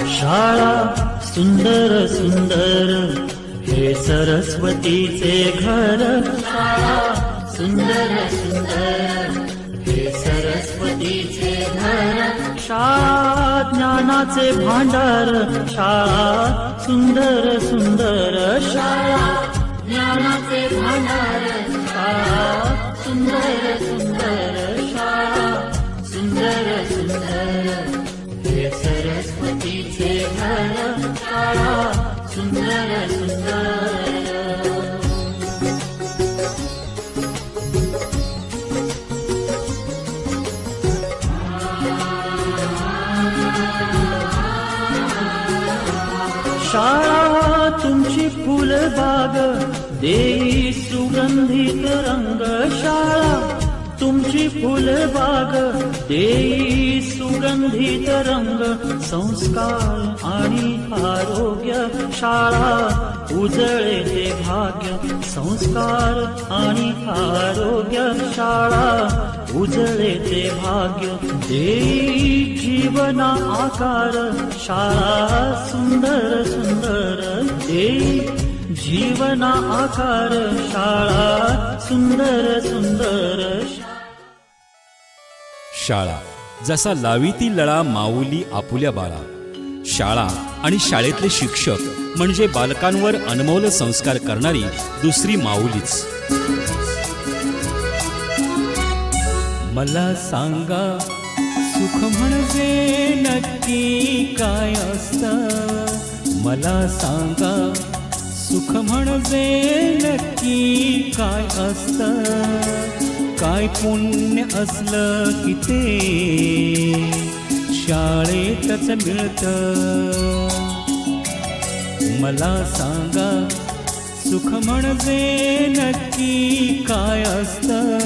शाळा सुंदर सुंदर हे सरस्वतीचे घर. शाळा सुंदर सुंदर हे सरस्वतीचे घर. शाळा ज्ञानाचे भांडार. शाळा सुंदर सुंदर. शाळा ज्ञानाचे भांडार. शाळा सुंदर सुंदर. शाळा सुंदर सुंदर हे सरस्वतीचे घर. शाळा सुंदर सुंदर. शाळा तुमची फुलबाग देई सुगंधित रंग. शाळा तुमची फुलबाग देई सुगंधित रंग. संस्कार आणि आरोग्य शाळा उजळते भाग्य. संस्कार आणि आरोग्य शाळा उजळते भाग्य. देई जीवना आकार. शाळा सुंदर सुंदर देई जीवना आकार. शाळा सुंदर सुंदर. शाळा जसा लावीती लळा माऊली आपुल्या बाळा. शाळा आणि शाळेतले शिक्षक म्हणजे बालकांवर अनमोल संस्कार करणारी दुसरी माऊलीच. मला सांगा सुख म्हणजे नक्की काय असतं. मला सांगा सुख म्हणजे नक्की काय असतं. काय पुण्य असलं की ते शाळेतच मिळतं. मला सांगा सुख म्हणजे नक्की काय असतं.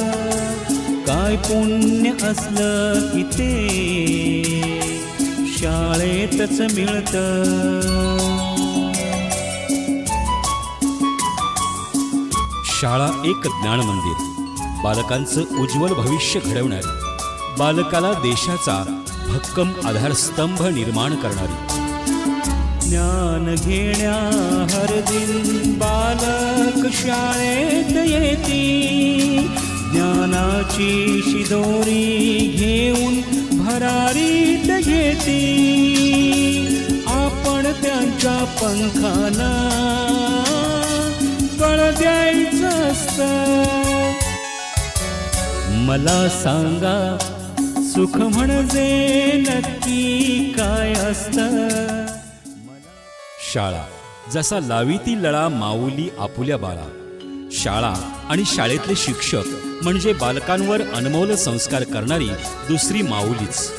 काय पुण्य असलं की ते शाळेतच मिळतं. शाळा एक ज्ञान मंदिर. बालकांचं उज्ज्वल भविष्य घडवणारी. बालकाला देशाचा भक्कम आधारस्तंभ निर्माण करणारी. ज्ञान घेण्या हर दिन बालक शाळेत येती. ज्ञानाची शिदोरी घेऊन भरारीत घेती. आपण त्यांच्या पंखाना बळ द्यायचं असतं. मला सांगा सुख म्हणजे नक्की काय असतं. शाळा जसा लावीती लळा माऊली आपुल्या बाळा. शाळा आणि शाळेतले शिक्षक म्हणजे बालकांवर अनमोल संस्कार करणारी दुसरी माऊलीच.